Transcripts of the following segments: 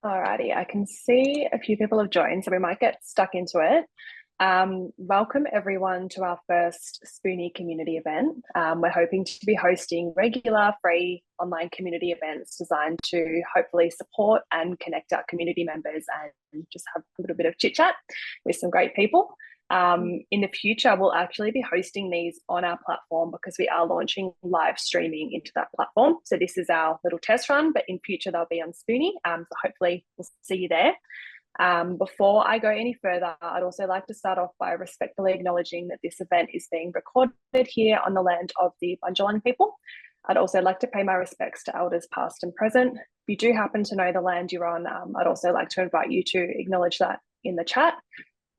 Alrighty, I can see a few people have joined, so we might get stuck into it. Welcome everyone to our first Spoonie community event. We're hoping to be hosting regular free online community events designed to hopefully support and connect our community members and just have a little bit of chit chat with some great people. In the future, we'll actually be hosting these on our platform because we are launching live streaming into that platform. So this is our little test run, but in future they'll be on Spoonie. So hopefully we'll see you there. Before I go any further, I'd also like to start off by respectfully acknowledging that this event is being recorded here on the land of the Bundjalung people. I'd also like to pay my respects to elders past and present. If you do happen to know the land you're on, I'd also like to invite you to acknowledge that in the chat.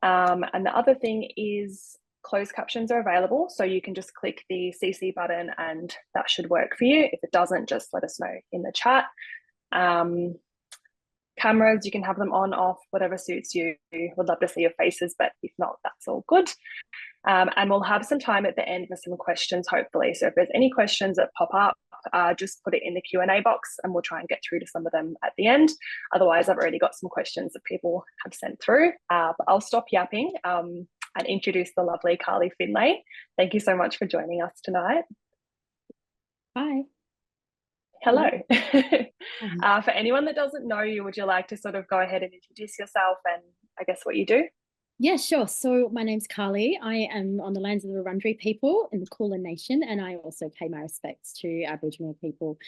And the other thing is closed captions are available, so you can just click the CC button and that should work for you. If it doesn't, just let us know in the chat. Cameras, you can have them on, off, whatever suits you. Would love to see your faces, but if not, that's all good. And we'll have some time at the end for some questions, hopefully. So if there's any questions that pop up, just put it in the Q&A box and we'll try and get through to some of them at the end. Otherwise, I've already got some questions that people have sent through. But I'll stop yapping and introduce the lovely Carly Findlay. Thank you so much for joining us tonight. Hi. Hello. For anyone that doesn't know you, would you like to sort of go ahead and introduce yourself and I guess what you do? Yeah, sure. So my name's Carly. I am on the lands of the Wurundjeri people in the Kulin Nation, and I also pay my respects to Aboriginal people,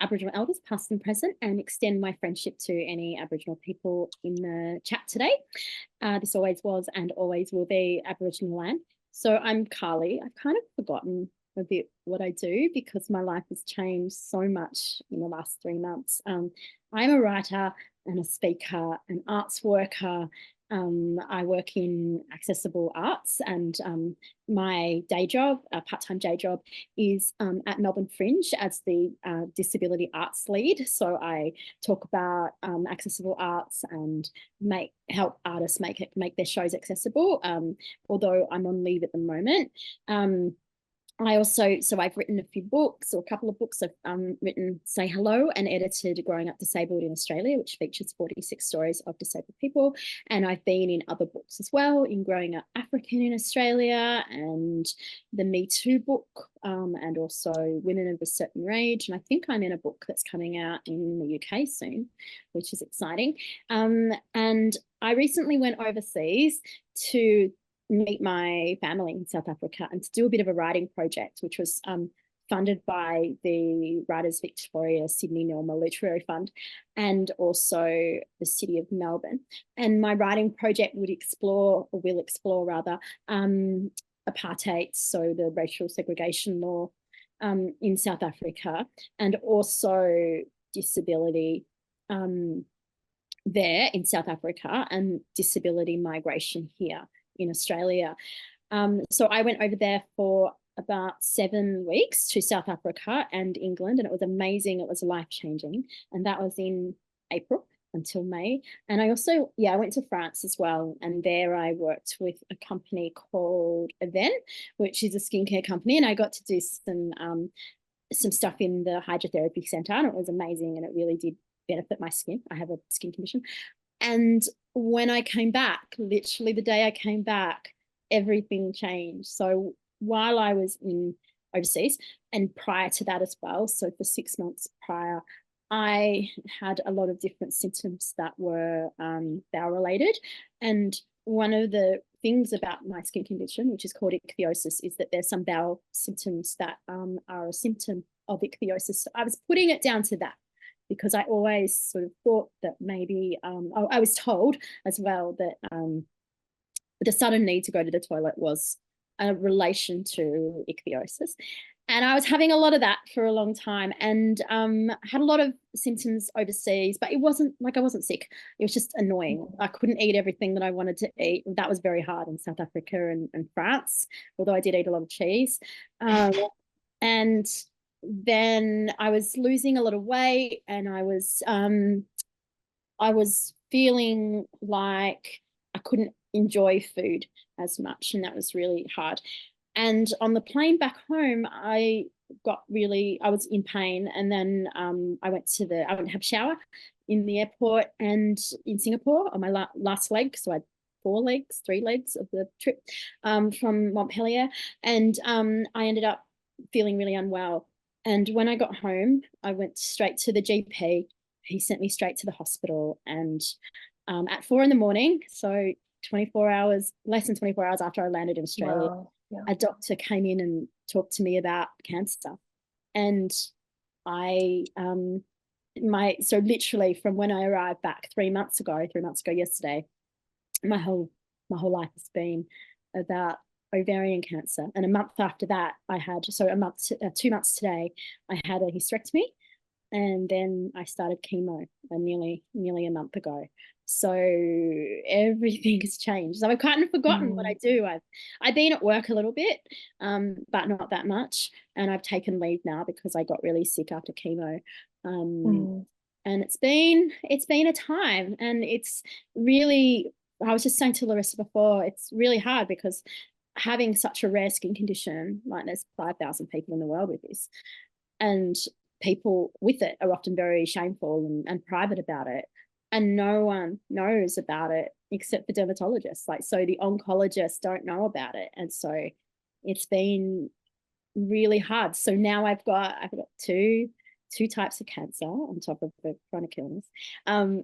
Aboriginal elders, past and present, and extend my friendship to any Aboriginal people in the chat today. This always was and always will be Aboriginal land. So I'm Carly. I've kind of forgotten a bit what I do because my life has changed so much in the last 3 months. I'm a writer and a speaker, an arts worker. I work in accessible arts, and my day job, part-time day job, is at Melbourne Fringe as the disability arts lead. So I talk about accessible arts and help artists make their shows accessible, although I'm on leave at the moment. I've written a few books, or a couple of books. I've written Say Hello and edited Growing Up Disabled in Australia, which features 46 stories of disabled people. And I've been in other books as well, in Growing Up African in Australia and the Me Too book, and also Women of a Certain Age. And I think I'm in a book that's coming out in the UK soon, which is exciting. And I recently went overseas to meet my family in South Africa and to do a bit of a writing project, which was funded by the Writers Victoria Sydney Norma Literary Fund and also the City of Melbourne. And my writing project will explore apartheid, so the racial segregation law in South Africa, and also disability there in South Africa and disability migration here in Australia. So I went over there for about 7 weeks to South Africa and England, and it was amazing. It was life-changing. And that was in April until May. And I also, I went to France as well. And there I worked with a company called Event, which is a skincare company. And I got to do some stuff in the hydrotherapy center, and it was amazing. And it really did benefit my skin. I have a skin condition. And when I came back, literally the day I came back, everything changed. So while I was overseas and prior to that as well, so for 6 months prior, I had a lot of different symptoms that were bowel related. And one of the things about my skin condition, which is called ichthyosis, is that there's some bowel symptoms that are a symptom of ichthyosis. So I was putting it down to that, because I always sort of thought that maybe, I was told as well that the sudden need to go to the toilet was a relation to ichthyosis. And I was having a lot of that for a long time, and had a lot of symptoms overseas, but it wasn't like I wasn't sick. It was just annoying. I couldn't eat everything that I wanted to eat. That was very hard in South Africa and France, although I did eat a lot of cheese. And then I was losing a lot of weight, and I was feeling like I couldn't enjoy food as much, and that was really hard. And on the plane back home, I was in pain, and then I went to have a shower in the airport and in Singapore on my last leg. So I had 3 legs of the trip from Montpellier. And I ended up feeling really unwell. And when I got home, I went straight to the GP. He sent me straight to the hospital. And at 4 a.m, so 24 hours, less than 24 hours after I landed in Australia, Wow. Yeah. a doctor came in and talked to me about cancer. And I, so literally from when I arrived back 3 months ago yesterday, my whole life has been about ovarian cancer. And a month after that, I had, so 2 months today, I had a hysterectomy, and then I started chemo nearly a month ago. So everything has changed. So I've kind of forgotten what I do. I've been at work a little bit, but not that much. And I've taken leave now because I got really sick after chemo. And it's been a time, and it's really, I was just saying to Larissa before, it's really hard because having such a rare skin condition, like there's 5,000 people in the world with this, and people with it are often very shameful and private about it, and no one knows about it except for dermatologists. Like, so the oncologists don't know about it, and so it's been really hard. So now I've got two types of cancer on top of the chronic illness.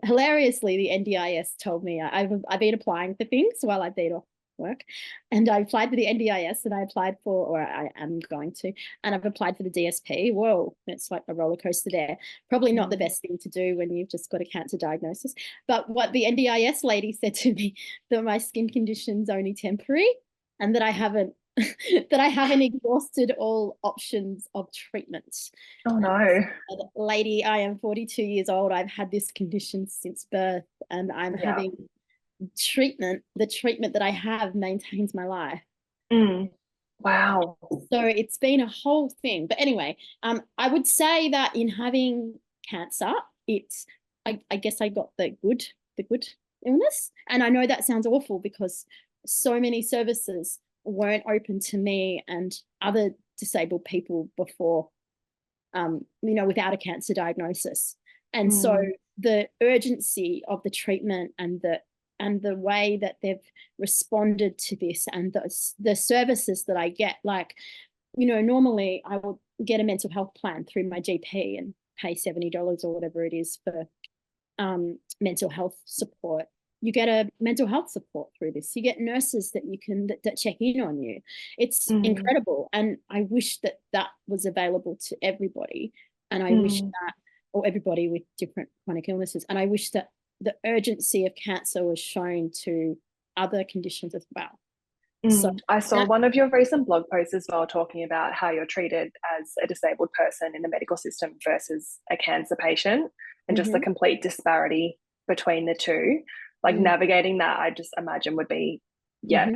Hilariously, the NDIS told me I've been applying for things while I've been off work, and I applied for the NDIS, and I applied for, or I am going to, and I've applied for the DSP. Whoa, it's like a roller coaster there. Probably not the best thing to do when you've just got a cancer diagnosis. But what the NDIS lady said to me, that my skin condition's only temporary, and that I haven't exhausted all options of treatment. Oh no. Lady, I am 42 years old. I've had this condition since birth, and I'm having treatment. The treatment that I have maintains my life. Wow. So it's been a whole thing. But anyway, I would say that in having cancer, I guess I got the good illness. And I know that sounds awful because so many services weren't open to me and other disabled people before, without a cancer diagnosis. And so the urgency of the treatment and the way that they've responded to this, and the services that I get, like, normally I will get a mental health plan through my GP and pay $70 or whatever it is for mental health support. You get a mental health support through this. You get nurses that check in on you. It's incredible. And I wish that was available to everybody. And I wish that, or everybody with different chronic illnesses. And I wish that the urgency of cancer was shown to other conditions as well. So I saw one of your recent blog posts as well, talking about how you're treated as a disabled person in the medical system versus a cancer patient, and just the complete disparity between the two. Like navigating that, I just imagine would be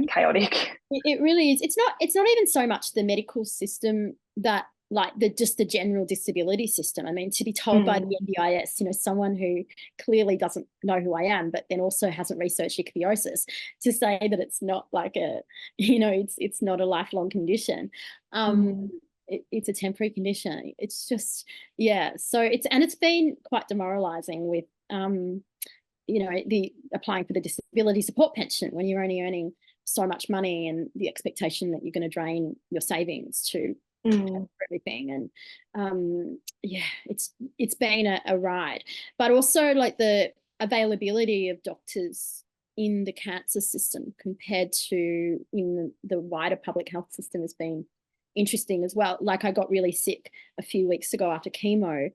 chaotic. It really is. It's not even so much the medical system that, like, just the general disability system. I mean, to be told by the NDIS, someone who clearly doesn't know who I am, but then also hasn't researched ichthyosis, to say that it's not like it's not a lifelong condition. It's a temporary condition. It's just, so it's been quite demoralizing with the applying for the disability support pension when you're only earning so much money, and the expectation that you're going to drain your savings to for everything. And it's been a ride. But also, like, the availability of doctors in the cancer system compared to in the wider public health system has been interesting as well. Like, I got really sick a few weeks ago after chemo,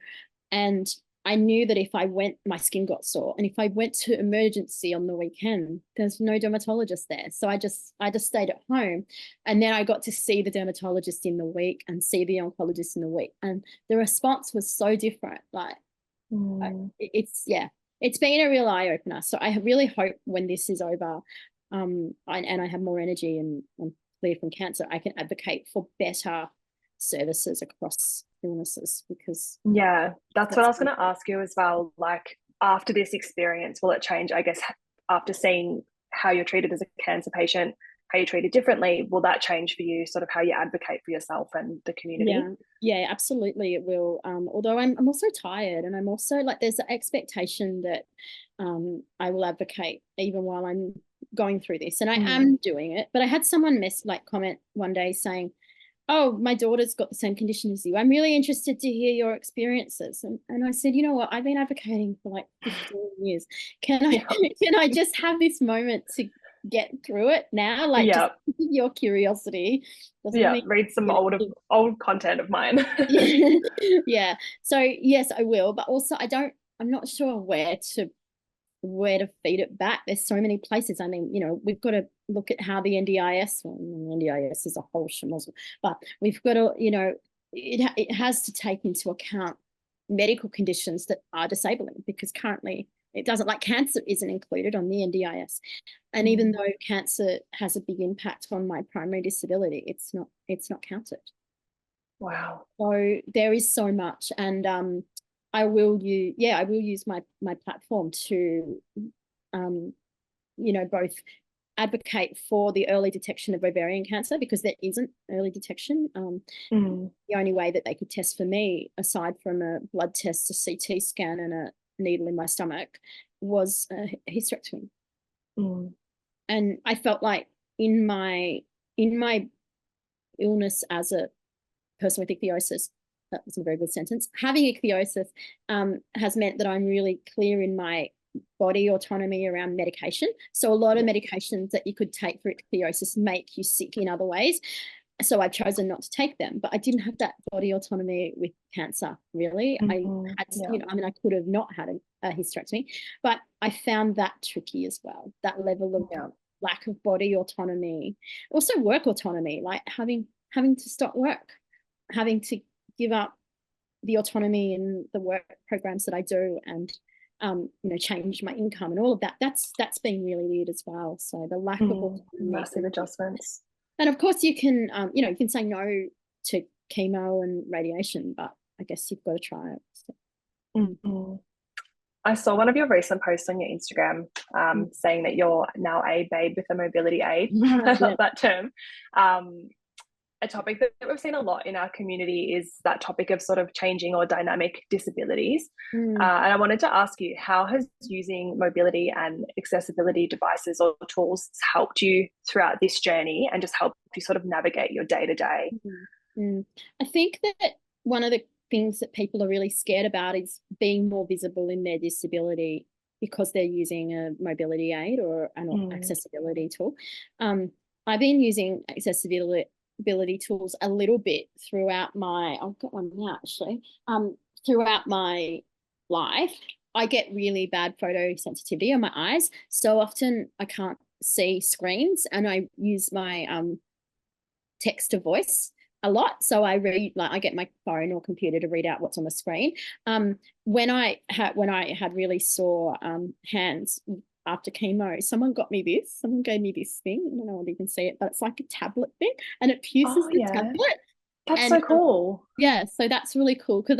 and I knew that if I went, my skin got sore, and if I went to emergency on the weekend, there's no dermatologist there. So I just stayed at home, and then I got to see the dermatologist in the week and see the oncologist in the week, and the response was so different. Like, it's been a real eye opener. So I really hope when this is over, and I have more energy and I'm cleared from cancer, I can advocate for better services across illnesses, because that's what I was going to ask you as well. Like, after this experience, will it change, I guess, after seeing how you're treated as a cancer patient, how you're treated differently, will that change for you, sort of how you advocate for yourself and the community? Yeah, absolutely it will. Although I'm also tired, and I'm also like, there's the expectation that I will advocate even while I'm going through this, and I am doing it. But I had someone comment one day saying, oh, my daughter's got the same condition as you. I'm really interested to hear your experiences. And I said, you know what? I've been advocating for like 15 years. Can I just have this moment to get through it now? Like, just your curiosity. Read some old content of mine. Yeah. So yes, I will. But also I'm not sure where to feed it back. There's so many places. I mean, we've got to look at how the NDIS, NDIS is a whole schmozzle, but we've got to, it has to take into account medical conditions that are disabling, because currently it doesn't, like cancer isn't included on the NDIS. And even though cancer has a big impact on my primary disability, it's not counted. Wow. So there is so much. And I will use my platform to, both advocate for the early detection of ovarian cancer, because there isn't early detection. The only way that they could test for me, aside from a blood test, a CT scan, and a needle in my stomach, was a hysterectomy. And I felt like in my illness as a person with ichthyosis, that was a very good sentence, having ichthyosis has meant that I'm really clear in my body autonomy around medication. So a lot of medications that you could take for ichthyosis make you sick in other ways. So I've chosen not to take them. But I didn't have that body autonomy with cancer, really. I had to, I could have not had a hysterectomy, but I found that tricky as well, that level of lack of body autonomy. Also work autonomy, like having to stop work, having to give up the autonomy in the work programs that I do, and change my income and all of that. That's been really weird as well. So the lack of autonomy, massive adjustments. And of course you can you can say no to chemo and radiation, but I guess you've got to try it. So. I saw one of your recent posts on your Instagram saying that you're now a babe with a mobility aid. I love that term. A topic that we've seen a lot in our community is that topic of sort of changing or dynamic disabilities. And I wanted to ask you, how has using mobility and accessibility devices or tools helped you throughout this journey, and just helped you sort of navigate your day-to-day? I think that one of the things that people are really scared about is being more visible in their disability because they're using a mobility aid or an accessibility tool. I've been using accessibility tools a little bit throughout I've got one now actually, throughout my life. I get really bad photosensitivity on my eyes. So often I can't see screens, and I use my text to voice a lot. So I get my phone or computer to read out what's on the screen. When I had really sore hands after chemo, someone gave me this thing. I don't know if you can see it, but it's like a tablet thing, and it pierces the tablet. That's so cool. Yeah, so that's really cool, because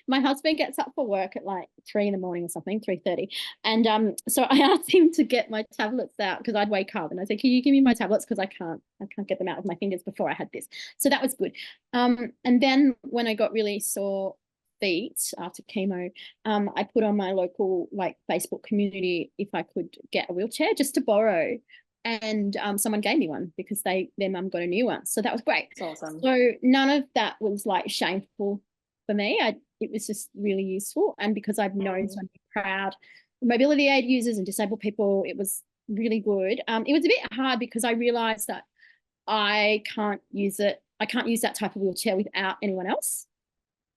my husband gets up for work at like 3 a.m. or something, 3:30. And so I asked him to get my tablets out, because I'd wake up and I said, can you give me my tablets, because I can't get them out of my fingers before I had this. So that was good. And then when I got really sore feet after chemo, I put on my local Facebook community if I could get a wheelchair just to borrow. And someone gave me one because their mum got a new one. So that was great. That's awesome. So none of that was shameful for me. It was just really useful. And because I've known so many proud mobility aid users and disabled people, it was really good. It was a bit hard because I realised that I can't use it. I can't use that type of wheelchair without anyone else.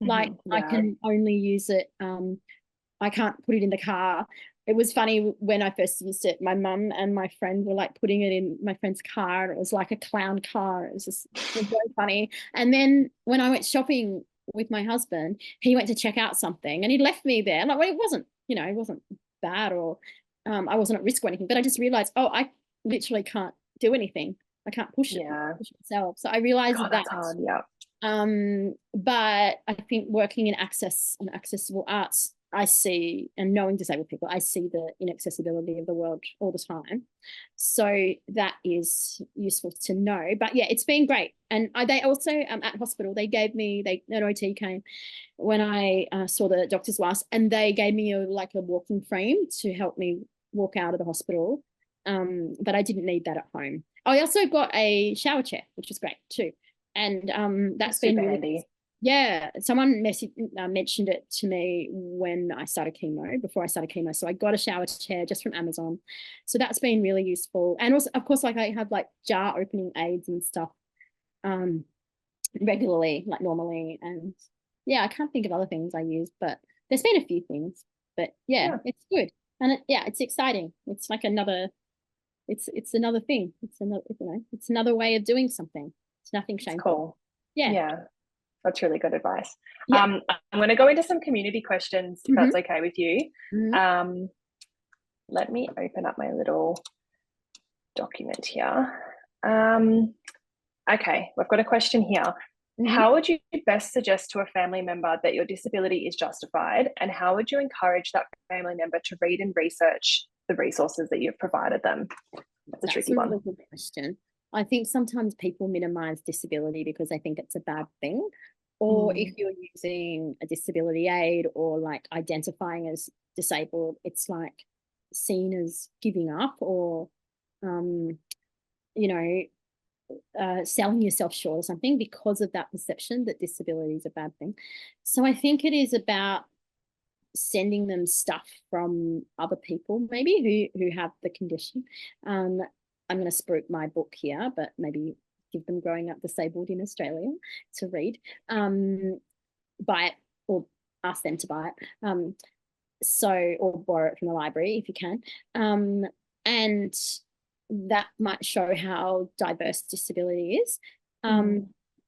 I can only use it. I can't put it in the car. It was funny when I first used it, my mum and my friend were putting it in my friend's car, and it was like a clown car. It was very funny. And then when I went shopping with my husband, he went to check out something and he left me there. Well, it wasn't bad, or I wasn't at risk or anything, but I just realized, I literally can't do anything. I can't push it myself. So I realized that's hard. But I think working in access and accessible arts, I see, and knowing disabled people, I see the inaccessibility of the world all the time. So that is useful to know. But yeah, it's been great. And they also, at hospital, they gave me, an OT came when I saw the doctors last, and they gave me a walking frame to help me walk out of the hospital. But I didn't need that at home. I also got a shower chair, which was great too. And that's been super really handy. Yeah, someone mentioned it to me when I started chemo, before I started chemo. So I got a shower chair just from Amazon. So that's been really useful. And also, of course, like I have like jar opening aids and stuff regularly, like normally. And yeah, I can't think of other things I use, but there's been a few things. But yeah. It's good. And it's exciting. It's like another, it's another thing. It's another, it's another way of doing something. It's nothing shameful. Cool. Yeah. That's really good advice. Yeah. I'm going to go into some community questions, if that's okay with you. Let me open up my little document here. Okay, we've got a question here. How would you best suggest to a family member that your disability is justified, and how would you encourage that family member to read and research the resources that you've provided them? That's a tricky one. Really good question. I think sometimes people minimize disability because they think it's a bad thing. Or if you're using a disability aid or like identifying as disabled, it's like seen as giving up or, selling yourself short or something because of that perception that disability is a bad thing. So I think it is about sending them stuff from other people maybe who have the condition. I'm going to spruik my book here, but maybe give them Growing Up Disabled in Australia to read. Buy it or ask them to buy it. Or borrow it from the library if you can. And that might show how diverse disability is.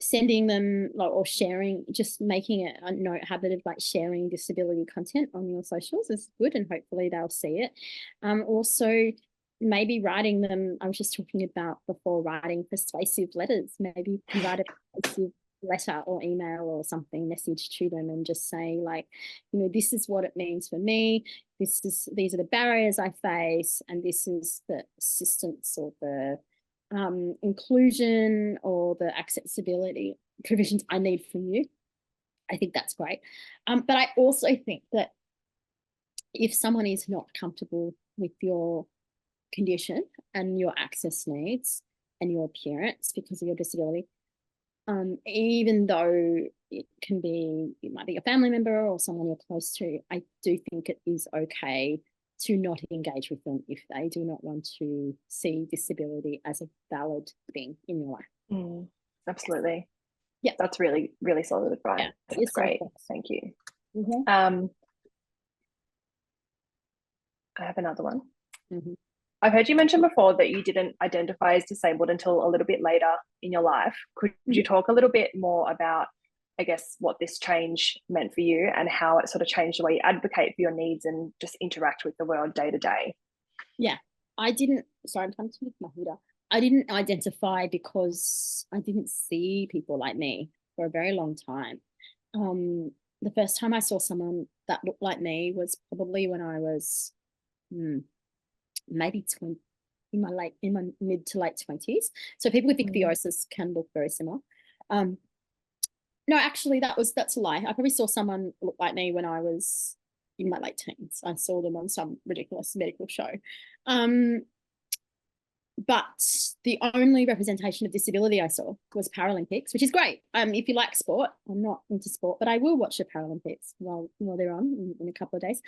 Sending them or sharing, just making it a habit of like sharing disability content on your socials is good, and hopefully they'll see it. Also, maybe writing them, I was just talking about before, writing persuasive letters. Maybe you write a persuasive letter or email or something, message to them, and just say like, this is what it means for me. These are the barriers I face, and this is the assistance or the inclusion or the accessibility provisions I need from you. I think that's great. But I also think that if someone is not comfortable with your condition and your access needs and your appearance because of your disability, even though it might be a family member or someone you're close to, I do think it is okay to not engage with them if they do not want to see disability as a valid thing in your life. Absolutely. Yeah. That's really, really solid advice. Yeah, that's great. Thank you. I have another one. I've heard you mention before that you didn't identify as disabled until a little bit later in your life. Could you talk a little bit more about, I guess, what this change meant for you and how it sort of changed the way you advocate for your needs and just interact with the world day to day? Yeah, I didn't, sorry, I'm trying to make my hood up. I didn't identify because I didn't see people like me for a very long time. The first time I saw someone that looked like me was probably when I was maybe 20, in my mid to late 20s. So people with ichthyosis can look very similar. No, actually, that's a lie. I probably saw someone look like me when I was in my late teens. I saw them on some ridiculous medical show. But the only representation of disability I saw was Paralympics, which is great. If you like sport, I'm not into sport, but I will watch the Paralympics while they're on in a couple of days.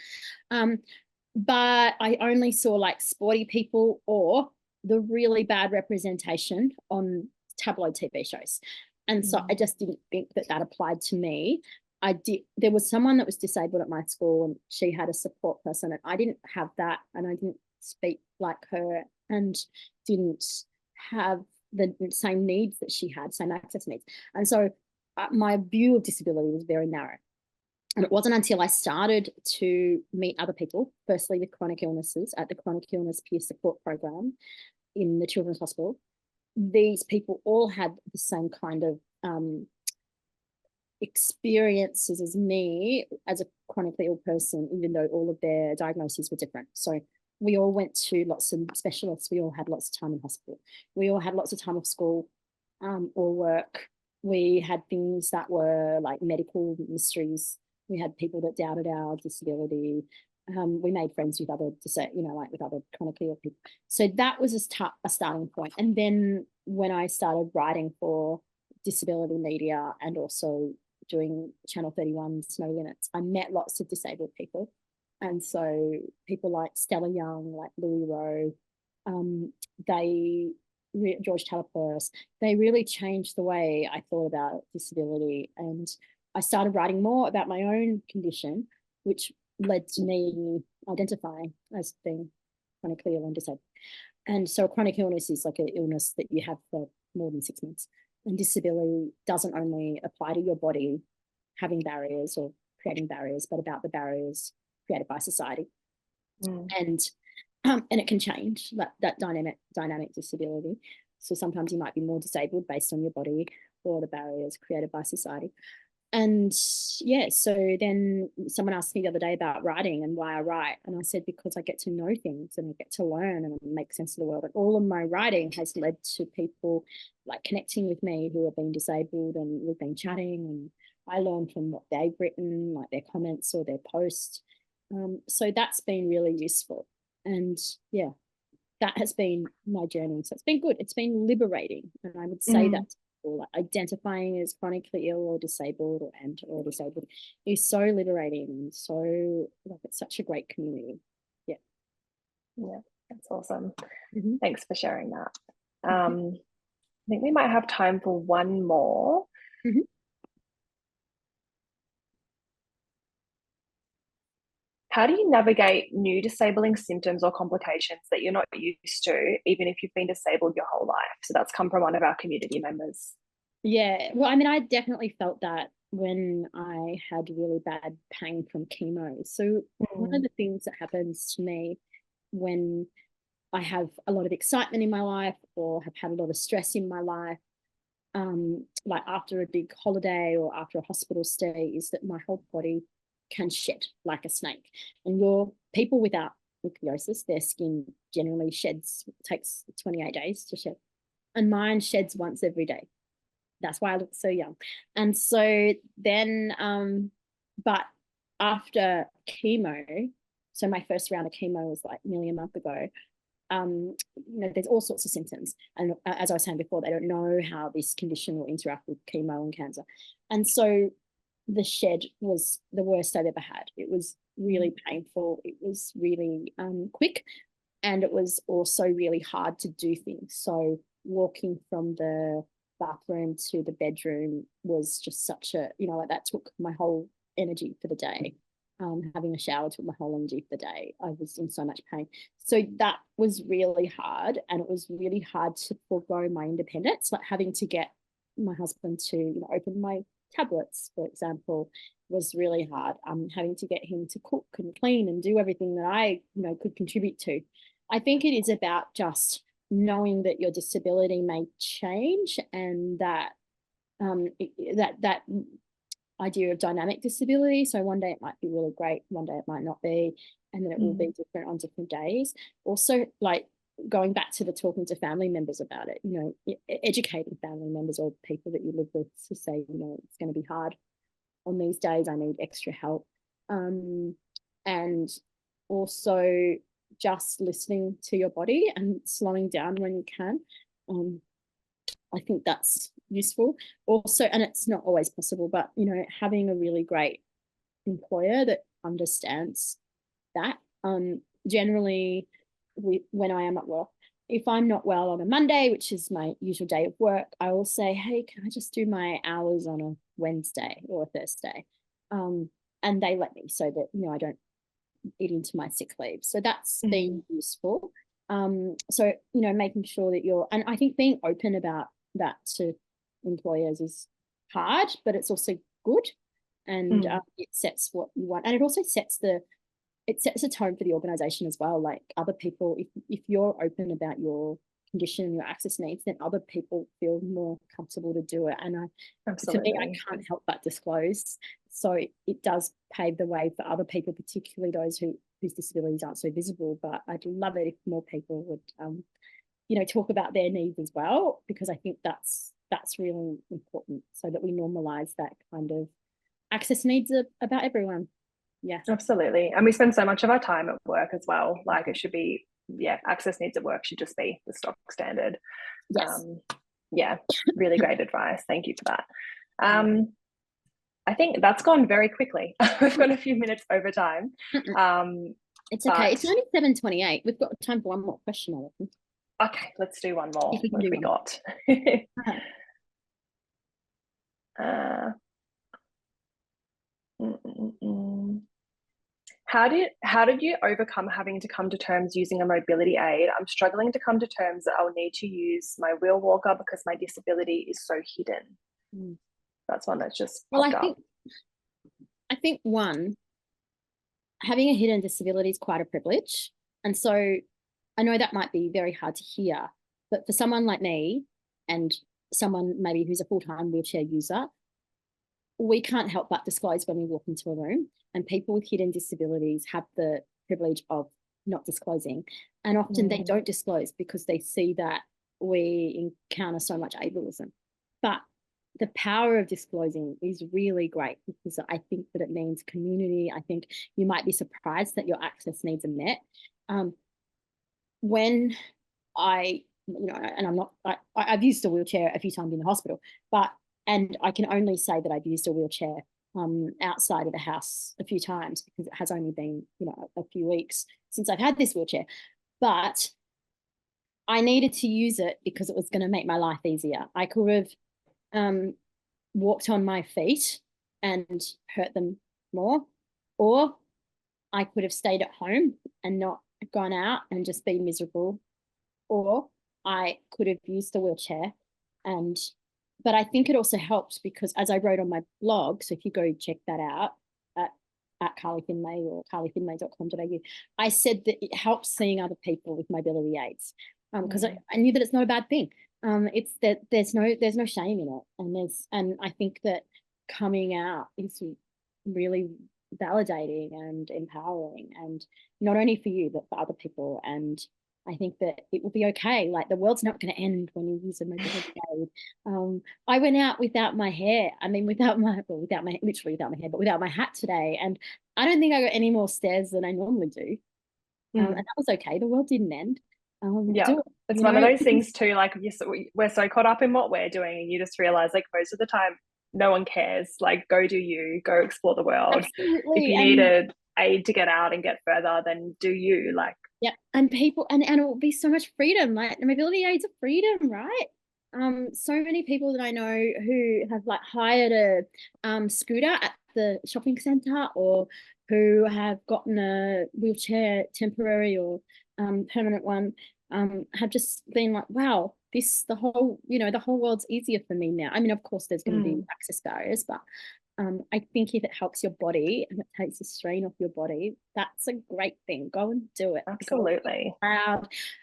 But I only saw like sporty people or the really bad representation on tabloid TV shows. And so I just didn't think that applied to me. There was someone that was disabled at my school and she had a support person, and I didn't have that, and I didn't speak like her and didn't have the same needs that she had, same access needs. And so my view of disability was very narrow. And it wasn't until I started to meet other people, firstly with chronic illnesses at the Chronic Illness Peer Support Program in the Children's Hospital. These people all had the same kind of experiences as me as a chronically ill person, even though all of their diagnoses were different. So we all went to lots of specialists. We all had lots of time in hospital. We all had lots of time off school or work. We had things that were like medical mysteries. We had people that doubted our disability. We made friends with other, like with other chronically ill people. So that was a starting point. And then when I started writing for disability media and also doing Channel 31's No Limits, I met lots of disabled people. And so people like Stella Young, like Louis Rowe, George Talapouros, they really changed the way I thought about disability. And I started writing more about my own condition, which led to me identifying as being chronically ill and disabled. And so chronic illness is like an illness that you have for more than 6 months. And disability doesn't only apply to your body having barriers or creating barriers, but about the barriers created by society. And it can change that dynamic disability. So sometimes you might be more disabled based on your body or the barriers created by society. And yeah, so then someone asked me the other day about writing and why I write. And I said, because I get to know things and I get to learn and make sense of the world. And all of my writing has led to people like connecting with me who have been disabled, and we've been chatting, and I learn from what they've written, like their comments or their posts. So that's been really useful. And yeah, that has been my journey. So it's been good. It's been liberating. And I would say that like identifying as chronically ill or disabled or disabled is so liberating, and so like it's such a great community. Yeah, that's awesome. Thanks for sharing that. I think we might have time for one more. How do you navigate new disabling symptoms or complications that you're not used to, even if you've been disabled your whole life? So that's come from one of our community members. Yeah, well, I mean, I definitely felt that when I had really bad pain from chemo. So one of the things that happens to me when I have a lot of excitement in my life or have had a lot of stress in my life, like after a big holiday or after a hospital stay, is that my whole body can shed like a snake. And people without ichthyosis, their skin generally takes 28 days to shed. And mine sheds once every day. That's why I look so young. And so then, but after chemo, so my first round of chemo was like nearly a month ago, there's all sorts of symptoms. And as I was saying before, they don't know how this condition will interact with chemo and cancer. And so the shed was the worst I've ever had. It was really painful. It was really quick. And it was also really hard to do things. So walking from the bathroom to the bedroom was just such a, like that took my whole energy for the day. Having a shower took my whole energy for the day. I was in so much pain. So that was really hard. And it was really hard to forego my independence, like having to get my husband to open my tablets, for example, was really hard. Having to get him to cook and clean and do everything that I could contribute to. I think it is about just knowing that your disability may change, and that that idea of dynamic disability. So one day it might be really great, one day it might not be, and then it will be different on different days. Also, like going back to the talking to family members about it, educating family members or people that you live with to say, it's going to be hard on these days, I need extra help. And also just listening to your body and slowing down when you can. I think that's useful. Also, and it's not always possible, but, having a really great employer that understands that. Generally, when I am at work, if I'm not well on a Monday, which is my usual day of work, I will say, hey, can I just do my hours on a Wednesday or a Thursday? And they let me, so that, I don't eat into my sick leave. So that's been useful. So, making sure that and I think being open about that to employers is hard, but it's also good. And it sets what you want. And it also sets a tone for the organization as well. Like other people, if you're open about your condition and your access needs, then other people feel more comfortable to do it. And to me, I can't help but disclose. So it does pave the way for other people, particularly those whose disabilities aren't so visible. But I'd love it if more people would, talk about their needs as well, because I think that's really important, so that we normalise that kind of access needs about everyone. Yeah, absolutely. And we spend so much of our time at work as well. Like, it should be, access needs at work should just be the stock standard. Yes. Really great advice. Thank you for that. I think that's gone very quickly. We've got a few minutes over time. It's okay. It's only 7:28. We've got time for one more question, I reckon. Okay, let's do one more. What have we got? How did you overcome having to come to terms using a mobility aid? I'm struggling to come to terms that I'll need to use my wheel walker because my disability is so hidden. That's one that's just popped up. I think one, having a hidden disability is quite a privilege. And so I know that might be very hard to hear, but for someone like me and someone maybe who's a full-time wheelchair user, we can't help but disclose when we walk into a room, and people with hidden disabilities have the privilege of not disclosing. And often they don't disclose because they see that we encounter so much ableism. But the power of disclosing is really great, because I think that it means community. I think you might be surprised that your access needs are met. When and I've used a wheelchair a few times in the hospital, and I can only say that I've used a wheelchair outside of the house a few times, because it has only been, a few weeks since I've had this wheelchair. But I needed to use it because it was going to make my life easier. I could have walked on my feet and hurt them more, or I could have stayed at home and not gone out and just been miserable, or I could have used the wheelchair. But I think it also helped because, as I wrote on my blog, so if you go check that out at Carly Findlay or carlyfindlay.com.au, I said that it helps seeing other people with mobility aids, because I knew that it's not a bad thing. It's that there's no shame in it, and I think that coming out is really validating and empowering, and not only for you but for other people. And I think that it will be okay. Like, the world's not going to end when you use a mobility aid. I went out without my hair. I mean, literally without my hair, but without my hat today. And I don't think I got any more stairs than I normally do. And that was okay. The world didn't end. It's one of those things too, like, we're so caught up in what we're doing, and you just realize, like, most of the time no one cares. Like, go do you, go explore the world. Absolutely. If you needed aid to get out and get further, then do you. Like, and people, and it will be so much freedom. Like, mobility aids are freedom, right? So many people that I know who have like hired a scooter at the shopping centre, or who have gotten a wheelchair, temporary or permanent one, have just been like, wow, the whole world's easier for me now. I mean, of course there's going to be access barriers, but I think if it helps your body and it takes the strain off your body, that's a great thing. Go and do it. Absolutely.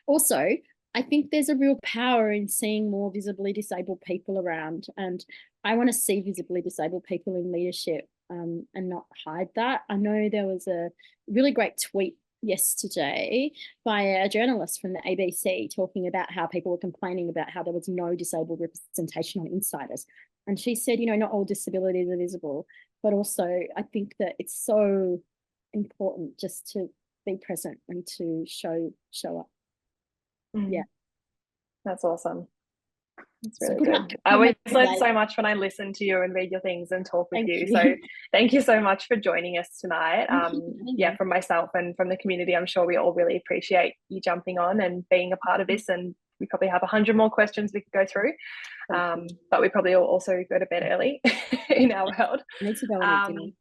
Also, I think there's a real power in seeing more visibly disabled people around, and I want to see visibly disabled people in leadership, and not hide that. I know there was a really great tweet yesterday by a journalist from the ABC talking about how people were complaining about how there was no disabled representation on Insiders. And she said, not all disabilities are visible, but also I think that it's so important just to be present and to show up. Yeah. That's awesome. It's really good. I always learn so much when I listen to you and read your things and talk with you. So thank you so much for joining us tonight. From myself and from the community, I'm sure we all really appreciate you jumping on and being a part of this. And we probably have 100 more questions we could go through. But we probably will also go to bed early in our world. I need to go and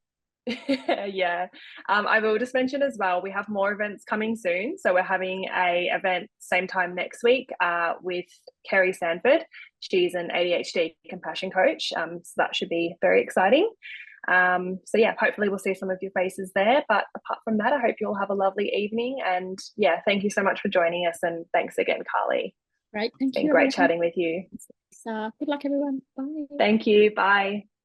eat dinner. I will just mention as well, we have more events coming soon. So we're having a event same time next week with Kerry Sanford. She's an ADHD compassion coach. So that should be very exciting. Hopefully we'll see some of your faces there. But apart from that, I hope you all have a lovely evening. And thank you so much for joining us. And thanks again, Carly. Great. Thank It's been you, great everyone. chatting with you. Good luck, everyone. Bye. Thank you. Bye.